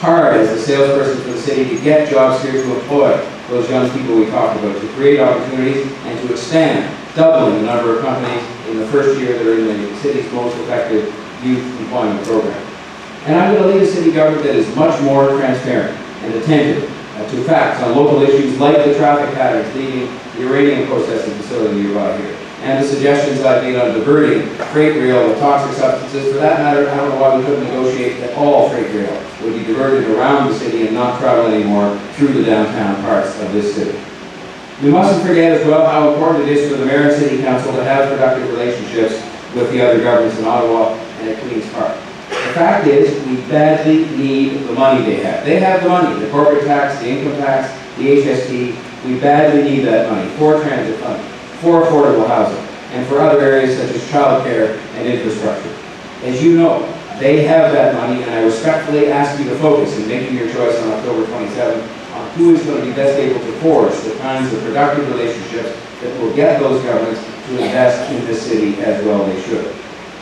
hard as a salesperson for the city to get jobs here, to employ those young people we talked about, to create opportunities and to expand, doubling the number of companies in the first year that are in the city's most effective youth employment program. And I'm going to lead a city government that is much more transparent and attentive to facts on local issues like the traffic patterns leaving the uranium processing facility nearby here, and the suggestions I've made on diverting freight rail with toxic substances. For that matter, I don't know why we couldn't negotiate that all freight rail would be diverted around the city and not travel anymore through the downtown parts of this city. We mustn't forget as well how important it is for the Mayor and City Council to have productive relationships with the other governments in Ottawa and at Queen's Park. The fact is, we badly need the money they have. They have the money, the corporate tax, the income tax, the HST. We badly need that money for transit funding, for affordable housing, and for other areas such as childcare and infrastructure. As you know, they have that money, and I respectfully ask you to focus in making your choice on October 27th on who is going to be best able to forge the kinds of productive relationships that will get those governments to invest in this city as well they should.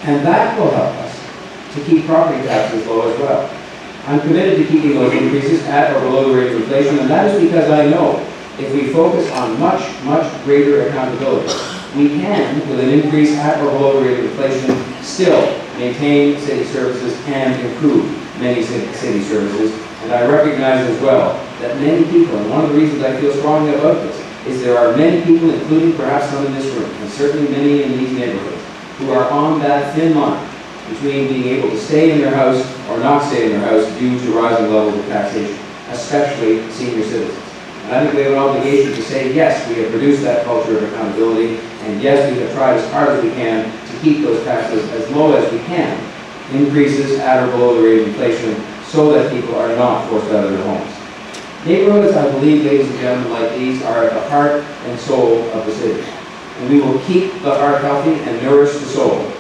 And that will help us to keep property taxes low as well. I'm committed to keeping those increases at or below the rate of inflation, and that is because I know if we focus on much, much greater accountability, we can, with an increase at or below the rate of inflation, still maintain city services and improve many city services. And I recognize as well that many people, and one of the reasons I feel strongly about this, is there are many people, including perhaps some in this room, and certainly many in these neighborhoods, who are on that thin line between being able to stay in their house or not stay in their house due to rising levels of taxation, especially senior citizens. And I think we have an obligation to say, yes, we have produced that culture of accountability, and yes, we have tried as hard as we can to keep those taxes as low as we can, increases at or below the rate of inflation, so that people are not forced out of their homes. Neighborhoods, I believe, ladies and gentlemen, like these are at the heart and soul of the city. And we will keep the heart healthy and nourish the soul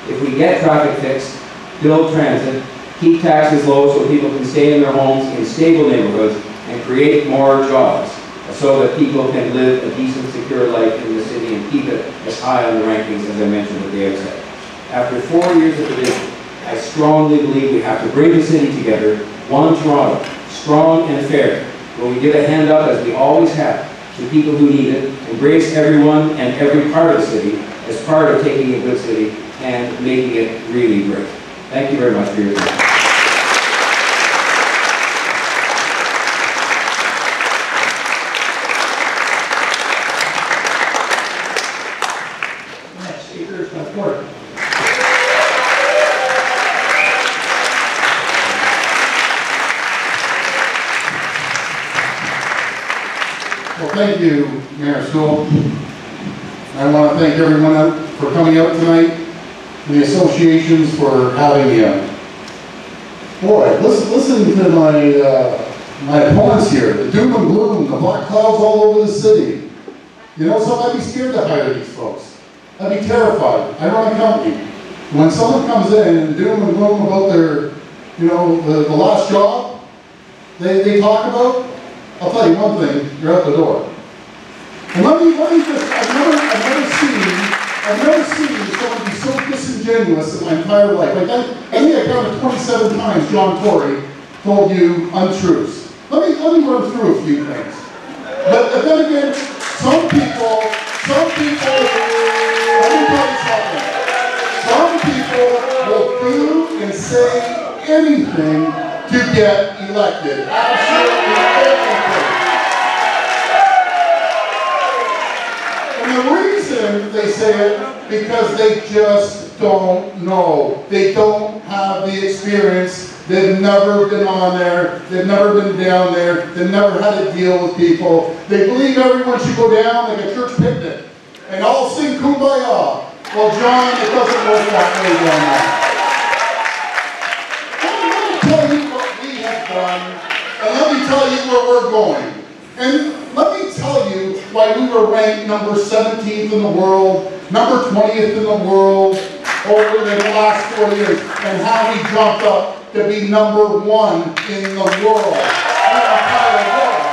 if we get traffic fixed, build transit, keep taxes low so people can stay in their homes in stable neighborhoods, and create more jobs so that people can live a decent, secure life in the city and keep it as high on the rankings as I mentioned at the outset. After 4 years of division, I strongly believe we have to bring the city together, one Toronto, strong and fair, where we give a hand up, as we always have, to people who need it, embrace everyone and every part of the city as part of taking a good city and making it really great. Thank you very much for your time. Next speaker is my court. Well, thank you, Mayor School. I want to thank everyone out for coming out tonight, and the associations for having me out. Boy, listen to my opponents here, the doom and gloom, the black clouds all over the city. You know something, I'd be scared to hire these folks. I'd be terrified. I run a company. When someone comes in and doom and gloom about their, you know, the last job they talk about, I'll tell you one thing, you're out the door. And let me just, I've never seen someone be so disingenuous in my entire life. Like I think I counted 27 times John Tory told you untruths. Let me run through a few things. But then again, some people, let me tell you something. Some people will do and say anything to get elected. Absolutely everything. And the reason they say it, because they just don't know. They don't have the experience. They've never been on there. They've never been down there. They've never had to deal with people. They believe everyone should go down like a church picnic and all sing Kumbaya. Well, John, it doesn't work that way down there. Let me tell you what we have done, and let me tell you where we're going. And let me tell you why we were ranked number 17th in the world, number 20th in the world over the last 4 years, and how we jumped up to be number 1 in the world, the entire world.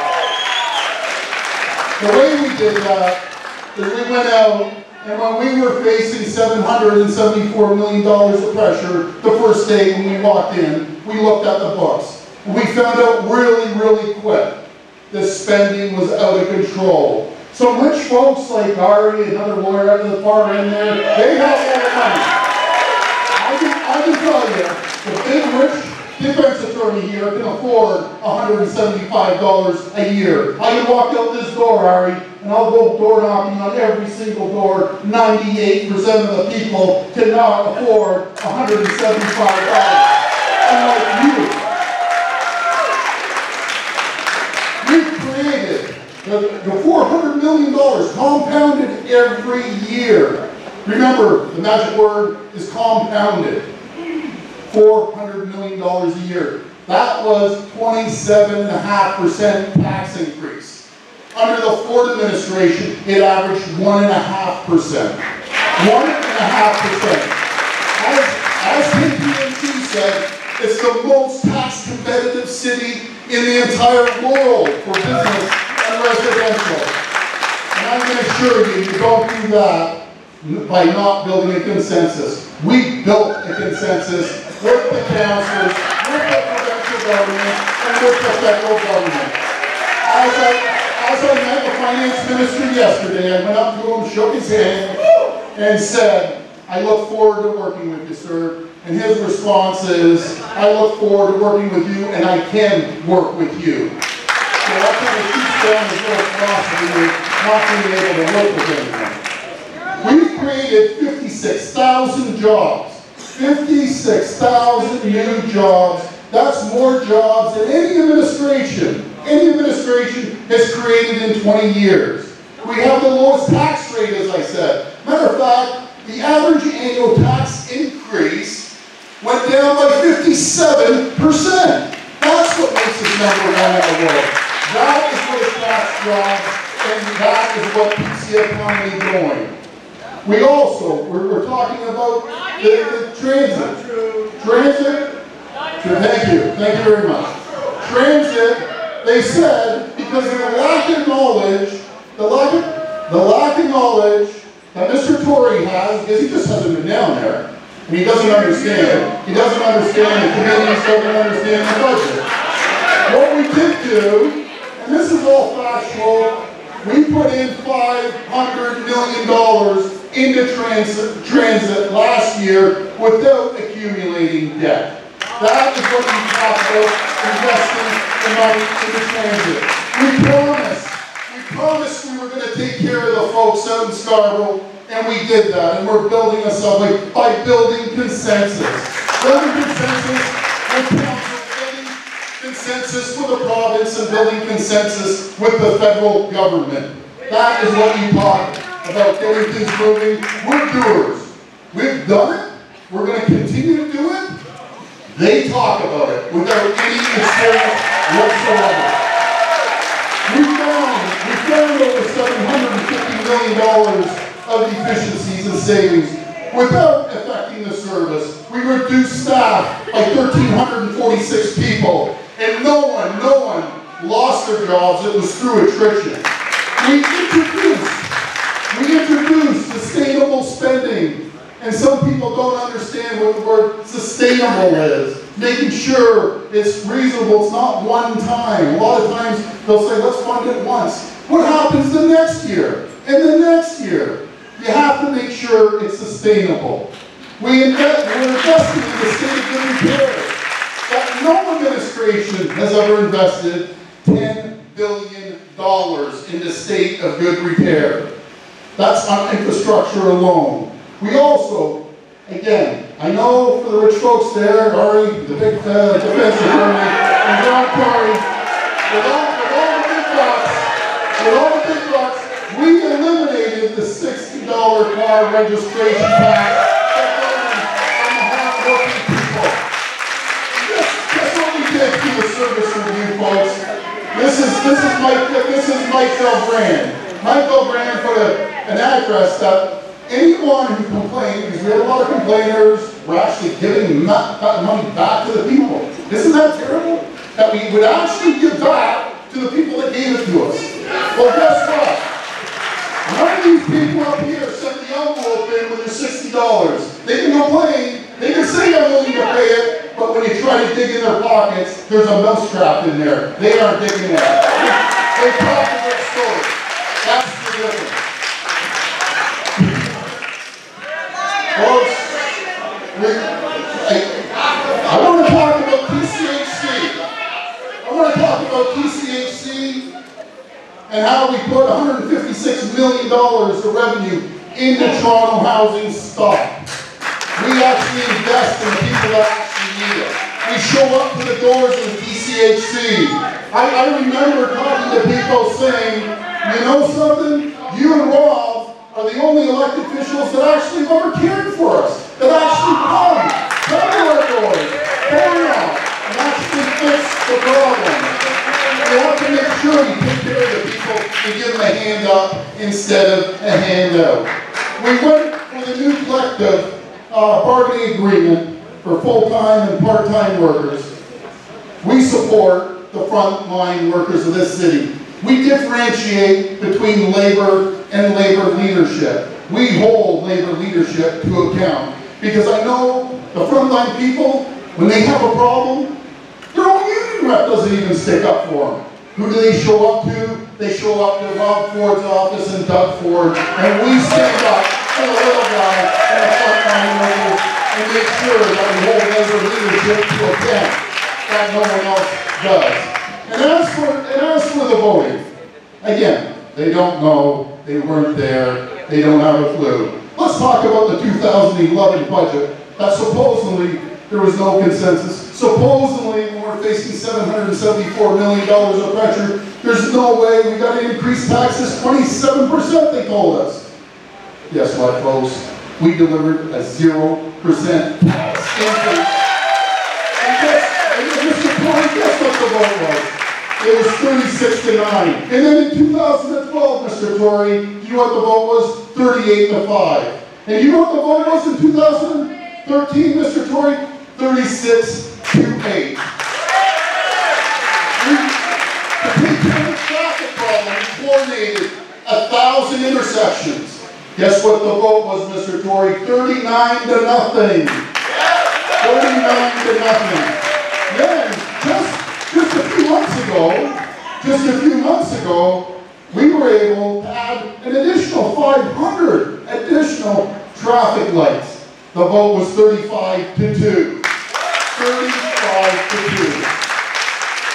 The way we did that is we went out, and when we were facing $774 million of pressure the first day when we walked in, we looked at the books. We found out really, really quick the spending was out of control. Some rich folks like Ari, another lawyer out of the far end there, they have all the money. I can tell you, the big rich defense attorney here can afford $175 a year. I can walk out this door, Ari, and I'll go door knocking on every single door. 98% of the people cannot afford $175. Unlike you. We've created the $400 million compounded every year. Remember, the magic word is compounded. $400 million a year. That was 27.5% tax increase. Under the Ford administration, it averaged 1.5%. 1.5%. As KPMG said, it's the most tax competitive city in the entire world for business and residential. And I'm going to assure you, you don't do that by not building a consensus. We built a consensus with the councils, with the provincial government, and with the federal government. As I met the finance minister yesterday, I went up to him, shook his hand, and said, I look forward to working with you, sir. And his response is, I look forward to working with you, and I can work with you. So that kind of keeps down his little philosophy of not being able to work with anyone. We've created 56,000 jobs. 56,000 new jobs. That's more jobs than any administration has created in 20 years. We have the lowest tax rate, as I said. Matter of fact, the average annual tax increase went down by 57%. That's what makes us #1 in the world. That is what attracts jobs, and that is what keeps the economy going. We also, we're talking about the transit. Thank you very much. Transit, they said, because of the lack of knowledge, that Mr. Tory has, because he just hasn't been down there, and he doesn't understand. He doesn't understand the committees, doesn't understand the budget. What we did do, and this is all factual, we put in $500 million into transit last year without accumulating debt. That is what we talk about, investing the money into transit. We promised we were going to take care of the folks out in Scarborough, and we did that, and we're building a subway by building consensus. Building consensus with council, building consensus with the province, and building consensus with the federal government. That is what you talk about, getting things moving. We're doers. We've done it. We're going to continue to do it. They talk about it without any experience whatsoever. We found over $750 million of efficiencies and savings without affecting the service. We reduced staff by 1,346 people, and no one lost their jobs. It was through attrition. We introduced sustainable spending, and some people don't understand what the word sustainable is. Making sure it's reasonable, it's not one time. A lot of times they'll say, let's fund it once. What happens the next year and the next year? You have to make sure it's sustainable. We're investing in the state of good repair. That no administration has ever invested $10 billion in the state of good repair. That's on infrastructure alone. We also, again, I know for the rich folks there, Ari, the big defense attorney, and John Curry, with all the big bucks, we eliminated the $60 car registration tax on the hard-working people. That's what we did through the service review, folks. This is Mike Delbrand. Mike Delbrand put an address that anyone who complained, because we had a lot of complainers, we're actually giving that money back to the people. Isn't that terrible? That we would actually give back to the people that gave it to us. Well, guess what? None of these people up here sent the envelope in with their $60. They can complain, they can say I'm willing to pay it, but when you try to dig in their pockets, there's a mousetrap in there. They aren't digging in. They talk a good story. That's the difference. Folks, I want to talk about TCHC. I want to talk about TCHC and how we put $156 million of revenue into Toronto housing stock. We actually invest in the people that actually need it. We show up to the doors of the TCHC. I remember talking to people saying, you know something? You and Rob are the only elected officials that actually have ever cared for us, that actually come to our doors, carry on, and actually fix the problem. You have to make sure you take care of the people and give them a hand up instead of a handout. We went with a new collective bargaining agreement for full-time and part-time workers. We support the frontline workers of this city. We differentiate between labor and labor leadership. We hold labor leadership to account because I know the frontline people, when they have a problem, their own union rep doesn't even stick up for them. Who do they show up to? They show up to Rob Ford's office and Doug Ford, and we stand up for the little guy and the frontline workers and make sure that we hold labor leadership to account that no one else does. And as for the voting, again, they don't know, they weren't there, they don't have a clue. Let's talk about the 2011 budget that supposedly there was no consensus. Supposedly, when we're facing $774 million of pressure, there's no way we got to increase taxes 27%, they told us. Guess what, folks? We delivered a 0% tax increase. Guess what the vote was? It was 36-9. And then in 2012, Mr. Tory, do you know what the vote was? 38-5. And you know what the vote was in 2013, Mr. Tory? 36-8. To take care of the traffic problem, we coordinated 1,000 intersections. Guess what the vote was, Mr. Tory? 39-0. 39-0. Then, just a few months ago, we were able to add an additional 500 additional traffic lights. The vote was 35-2. 35-2.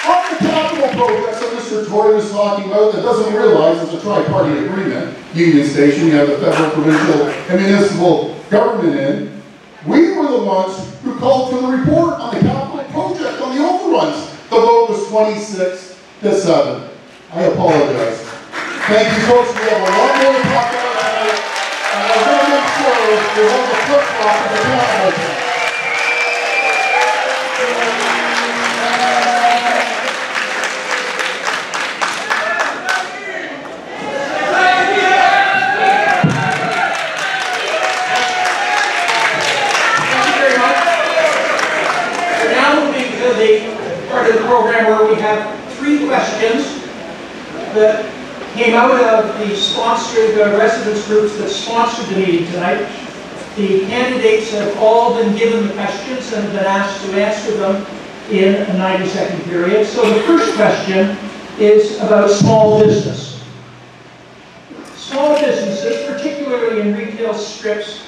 On the capital projects that Mr. Tory was talking about that doesn't realize it's a tri-party agreement, Union Station, you have the federal, provincial, and municipal government in, we were the ones who called for the report on the capital project on the overruns. The vote was 26-7. I apologize. Thank you, folks. We have a lot more to talk about tonight, and I want to make sure we hold the flip-flop of the capital. Program where we have 3 questions that came out of the sponsored residence groups that sponsored the meeting tonight. The candidates have all been given the questions and been asked to answer them in a 90-second period. So the first question is about small business. Small businesses, particularly in retail strips,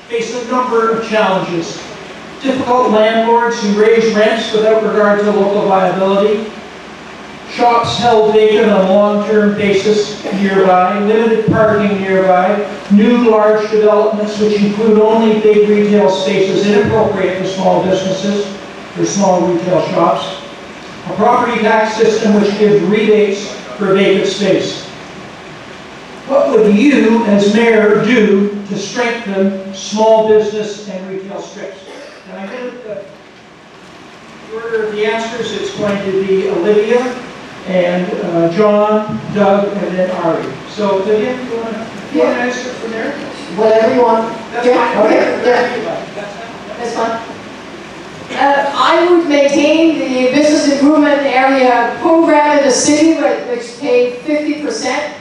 face a number of challenges. Difficult landlords who raise rents without regard to local viability, shops held vacant on a long-term basis nearby, limited parking nearby, new large developments which include only big retail spaces inappropriate for small businesses, for small retail shops, a property tax system which gives rebates for vacant space. What would you, as mayor, do to strengthen small business and retail strips? And I think that the order of the answers, it's going to be Olivia and John, Doug, and then Ari. So, Olivia, do you want to answer from there? Whatever you want. That's fine. Okay. That's fine. I would maintain the business improvement area program in the city, which paid 50%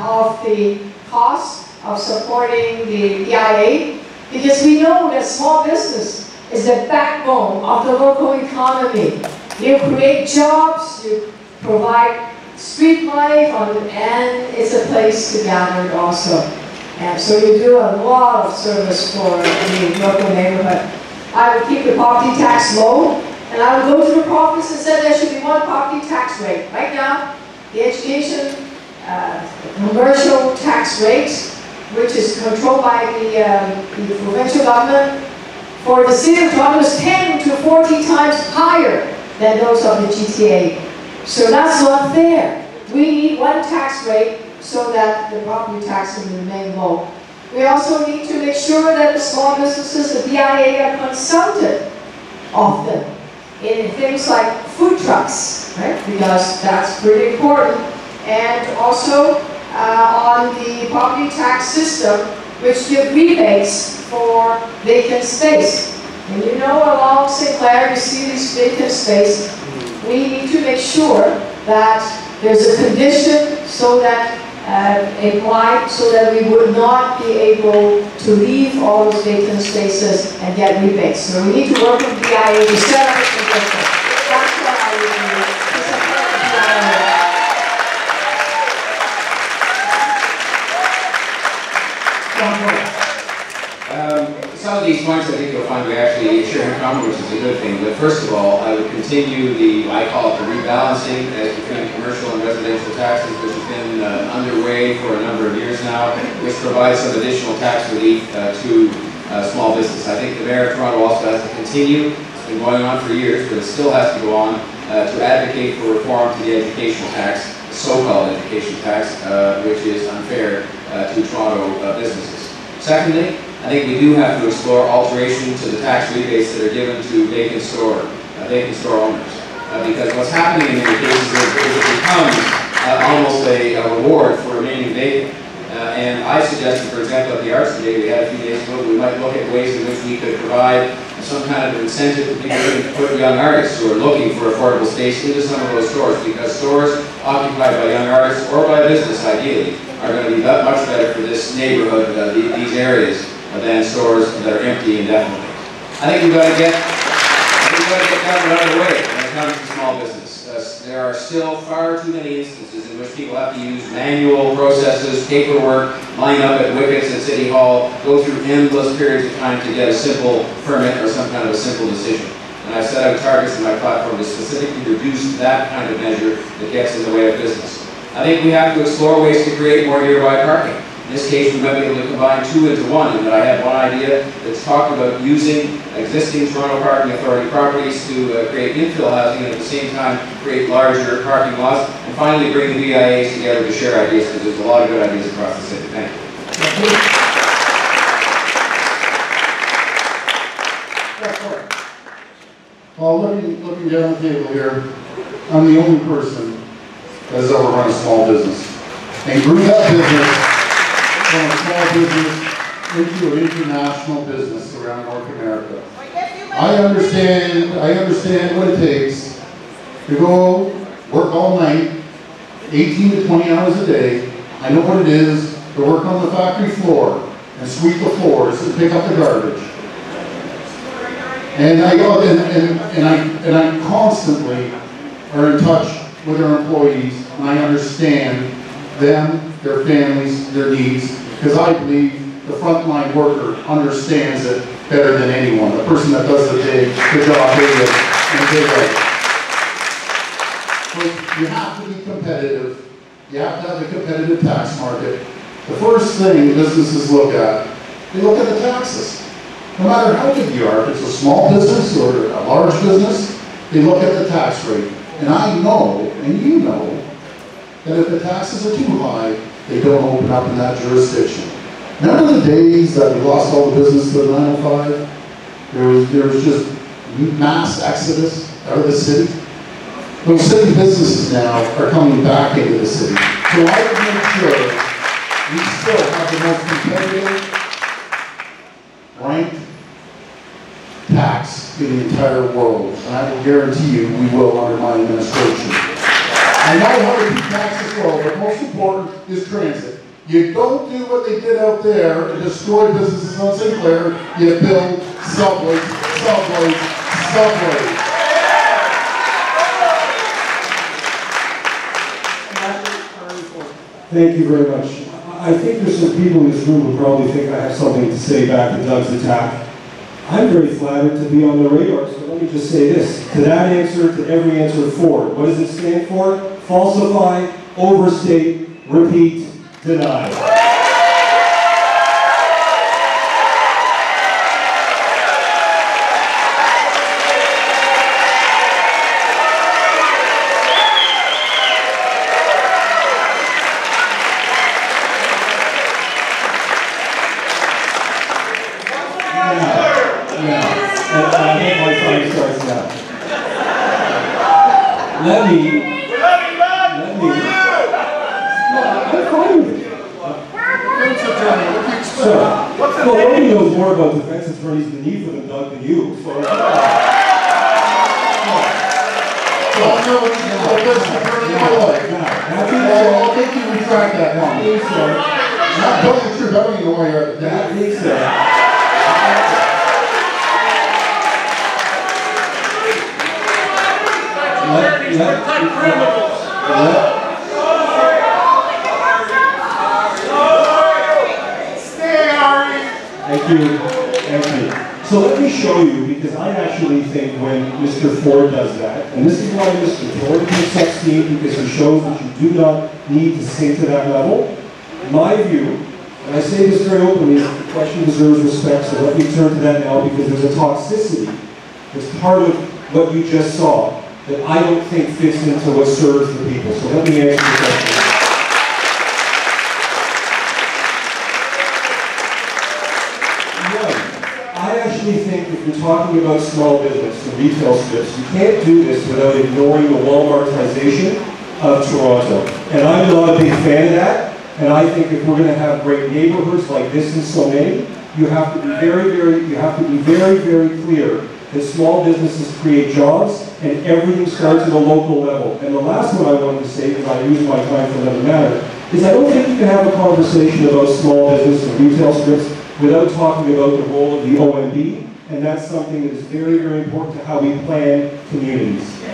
of the cost of supporting the BIA, because we know that small business is the backbone of the local economy. You create jobs, you provide street life, and it's a place to gather also. And so you do a lot of service for the local neighborhood. I would keep the property tax low, and I would go to the province and say there should be one property tax rate. Right now, the education, commercial tax rate, which is controlled by the provincial government, for the city of Toronto is 10 to 40 times higher than those of the GTA. So that's not fair. We need one tax rate so that the property tax can remain low. We also need to make sure that the small businesses, the BIA, are consulted often in things like food trucks, right? Because that's pretty important. And also on the property tax system, which give rebates for vacant space. And you know, along St. Clair, you see these vacant space. We need to make sure that there's a condition so that applied so that we would not be able to leave all those vacant spaces and get rebates. So we need to work with BIA to set up a condition. That's what I would do, to support the BIA. Some of these points I think you'll find we actually share in common, which is a good thing. But first of all, I would continue I call it the rebalancing between commercial and residential taxes, which has been underway for a number of years now, which provides some additional tax relief to small business. I think the Mayor of Toronto also has to continue. It's been going on for years, but it still has to go on to advocate for reform to the education tax, the so-called education tax, which is unfair to Toronto businesses. Secondly, I think we do have to explore alteration to the tax rebates that are given to vacant store owners. Because what's happening in many cases is it becomes almost a reward for remaining vacant. And I suggested, for example, at the Arts Day we had a few days ago, we might look at ways in which we could provide some kind of incentive for people to put young artists who are looking for affordable space into some of those stores, because stores occupied by young artists or by business, ideally, are going to be much better for this neighborhood, these areas, than stores that are empty indefinitely. I think we've got to get government out of the way when it comes to small business. There are still far too many instances in which people have to use manual processes, paperwork, line up at wickets at City Hall, go through endless periods of time to get a simple permit or some kind of a simple decision. And I've set out targets in my platform to specifically reduce that kind of measure that gets in the way of business. I think we have to explore ways to create more nearby parking. In this case, we might be able to combine two into one, and I have one idea that's talked about using existing Toronto Parking Authority properties to create infill housing and at the same time create larger parking lots, and finally bring the BIAs together to share ideas, because there's a lot of good ideas across the city. Thank you. Well, looking down the table here, I'm the only person that has ever run a small business and grew that business from a small business into an international business around North America. I understand what it takes to go work all night, 18 to 20 hours a day. I know what it is to work on the factory floor and sweep the floors and pick up the garbage. And I constantly are in touch with our employees, and I understand them, their families, their needs, because I believe the frontline worker understands it better than anyone, the person that does the job day and day out. So you have to be competitive. You have to have a competitive tax market. The first thing businesses look at, they look at the taxes. No matter how big you are, if it's a small business or a large business, they look at the tax rate. And I know, and you know, that if the taxes are too high, they don't open up in that jurisdiction. Remember the days that we lost all the business to the 905? There was just mass exodus out of the city. Those city businesses now are coming back into the city. So I would make sure we still have the most competitive ranked tax in the entire world. And I will guarantee you we will under my administration. I know how to keep taxes low, but most important is transit. You don't do what they did out there and destroy businesses on St. Clair. You build subways, subway. Thank you very much. I think there's some people in this room who probably think I have something to say back to Doug's attack. I'm very flattered to be on the radar, so let me just say this. To that answer, to every answer forward. What does it stand for? Falsify, overstate, repeat, deny. Well, nobody knows more about defense attorneys than you for them, Doug, than you. So, I'll make you retract that one. Tell the truth, I don't even know why you're at the that being said, Thank you. So let me show you, because I actually think when Mr. Ford does that, and this is why Mr. Ford can succeed, because he shows that you do not need to sink to that level. My view, and I say this very openly, the question deserves respect, so let me turn to that now, because there's a toxicity that's part of what you just saw that I don't think fits into what serves the people. So let me answer the question. I actually think if you're talking about small business and retail strips, you can't do this without ignoring the Walmartization of Toronto. And I'm not a big fan of that. And I think if we're going to have great neighborhoods like this and so many, you have to be very clear that small businesses create jobs and everything starts at a local level. And the last one I wanted to say, because I use my time for another matter, is I don't think you can have a conversation about small business and retail strips without talking about the role of the OMB, and that's something that is very important to how we plan communities. The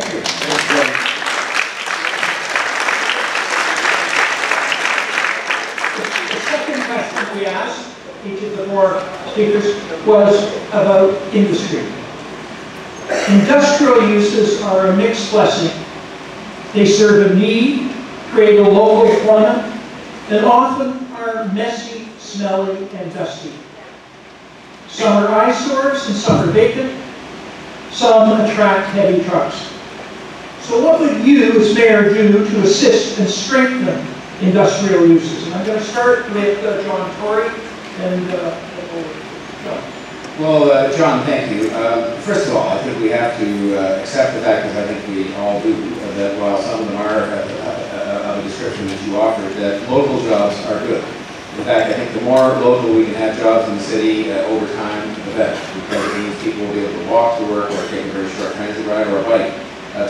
second question we asked each of the four speakers was about industry. Industrial uses are a mixed blessing. They serve a need, create a local employment, and often are messy, smelly, and dusty. Some are eyesores and some are vacant. Some attract heavy trucks. So what would you, as mayor, do to assist and strengthen industrial uses? And I'm going to start with John Tory and John. Well, John, thank you. First of all, I think we have to accept the fact, as I think we all do, that while some of them are of a description that you offered, that local jobs are good. In fact, I think the more local we can have jobs in the city over time, the better, because it means people will be able to walk to work or take a very short transit ride or a bike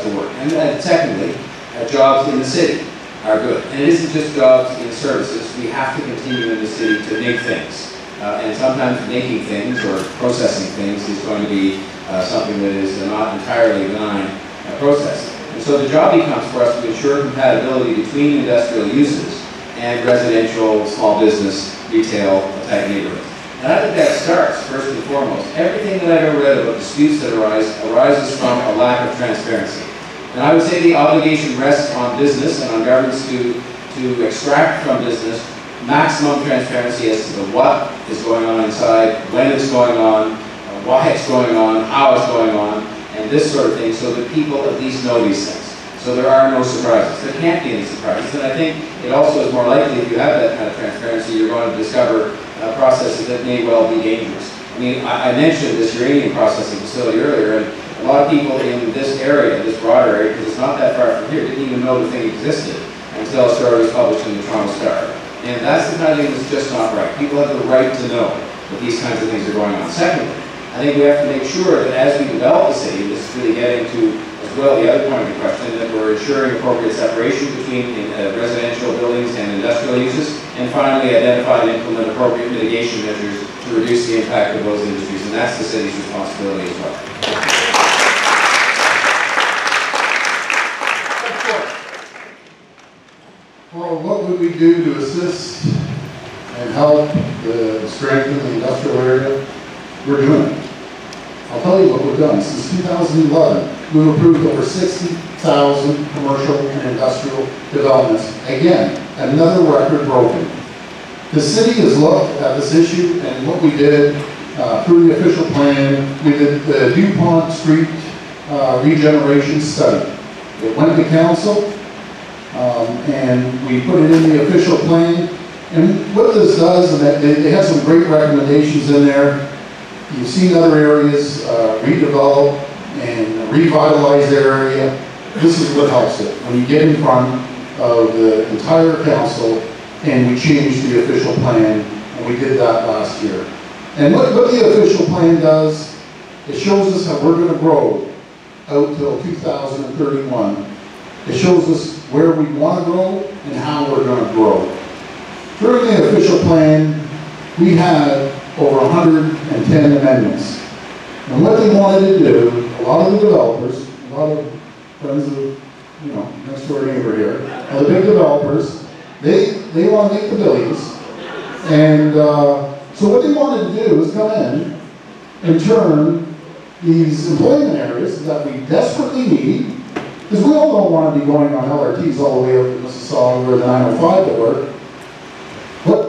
to work. And secondly, jobs in the city are good. And it isn't just jobs in services. We have to continue in the city to make things. And sometimes making things or processing things is going to be something that is not entirely benign process. And so the job becomes for us to ensure compatibility between industrial uses and residential, small business, retail type neighborhoods. And I think that starts, first and foremost, everything that I've ever read about disputes that arises from a lack of transparency. And I would say the obligation rests on business and on governments to extract from business maximum transparency as to the what is going on inside, when it's going on, why it's going on, how it's going on, and this sort of thing, so that people at least know these things. So there are no surprises. There can't be any surprises. And I think it also is more likely, if you have that kind of transparency, you're going to discover processes that may well be dangerous. I mean, I mentioned this uranium processing facility earlier, and a lot of people in this area, this broader area, because it's not that far from here, didn't even know the thing existed until a story was published in the Toronto Star. And that's the kind of thing that's just not right. People have the right to know that these kinds of things are going on. Secondly, I think we have to make sure that as we develop the city, this is really getting to, as well, the other point of the question, that we're ensuring appropriate separation between residential buildings and industrial uses, and finally identify and implement appropriate mitigation measures to reduce the impact of those industries, and that's the city's responsibility as well. Well, what would we do to assist and help strengthen the industrial area? We're doing it. I'll tell you what we've done. Since 2011, we've approved over 60,000 commercial and industrial developments. Again, another record broken. The city has looked at this issue, and what we did through the official plan, we did the DuPont Street regeneration study. It went to council, and we put it in the official plan. And what this does, and it has some great recommendations in there. You've seen other areas redevelop and revitalize their area. This is what helps it. When you get in front of the entire council and we change the official plan, and we did that last year. And what the official plan does, it shows us how we're going to grow out till 2031. It shows us where we want to grow and how we're going to grow. During the official plan, we had over 110 amendments. And what they wanted to do, a lot of the developers, a lot of friends of, next door neighbor here, the big developers, they want to make the billions. And so what they wanted to do is come in and turn these employment areas that we desperately need, because we all don't want to be going on LRTs all the way up to Mississauga or the 905 to work. What?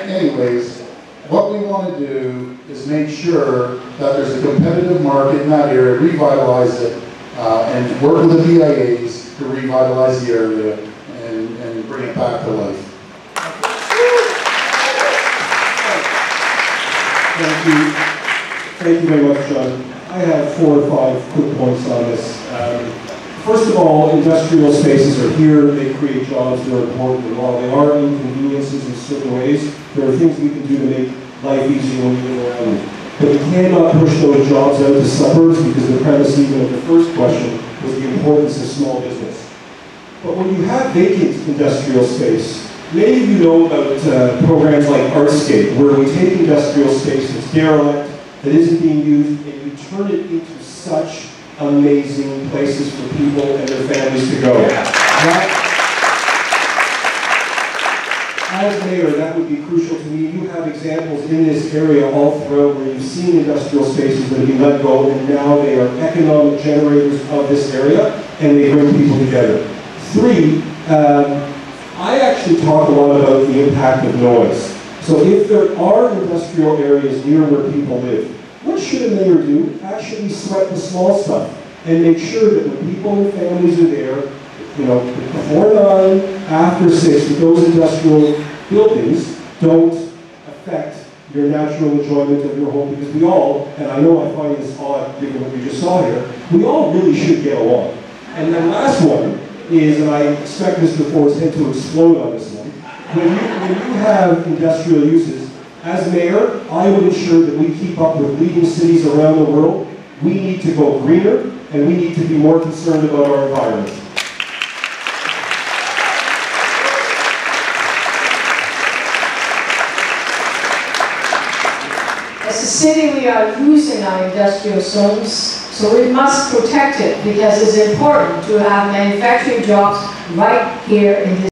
Anyways, what we want to do is make sure that there's a competitive market in that area, revitalize it, and work with the BIAs to revitalize the area and bring it back to life. Thank you. Thank you very much, John. I have 4 or 5 quick points on this. First of all, industrial spaces are here, they create jobs, they're important, and while they are inconveniences in certain ways, there are things we can do to make life easier when we live around them. But we cannot push those jobs out to suburbs, because the premise even of the first question was the importance of small business. But when you have vacant industrial space, many of you know about programs like Artscape, where we take industrial space that's derelict, that isn't being used, and you turn it into such amazing places for people and their families to go. As mayor, that would be crucial to me. You have examples in this area all throughout where you've seen industrial spaces that have been let go, and now they are economic generators of this area, and they bring people together. 3, I actually talk a lot about the impact of noise. So if there are industrial areas near where people live, what should a mayor do? Actually sweat the small stuff and make sure that when people and families are there, before 9, after 6, that those industrial buildings don't affect your natural enjoyment of your home, because we all, and I know I find this odd given what we just saw here, we all really should get along. And then last one is, and I expect Mr. Ford's head to explode on this one, when you have industrial uses, as mayor, I would ensure that we keep up with leading cities around the world. We need to go greener, and we need to be more concerned about our environment. As a city, we are losing our industrial zones, so we must protect it, because it's important to have manufacturing jobs right here in this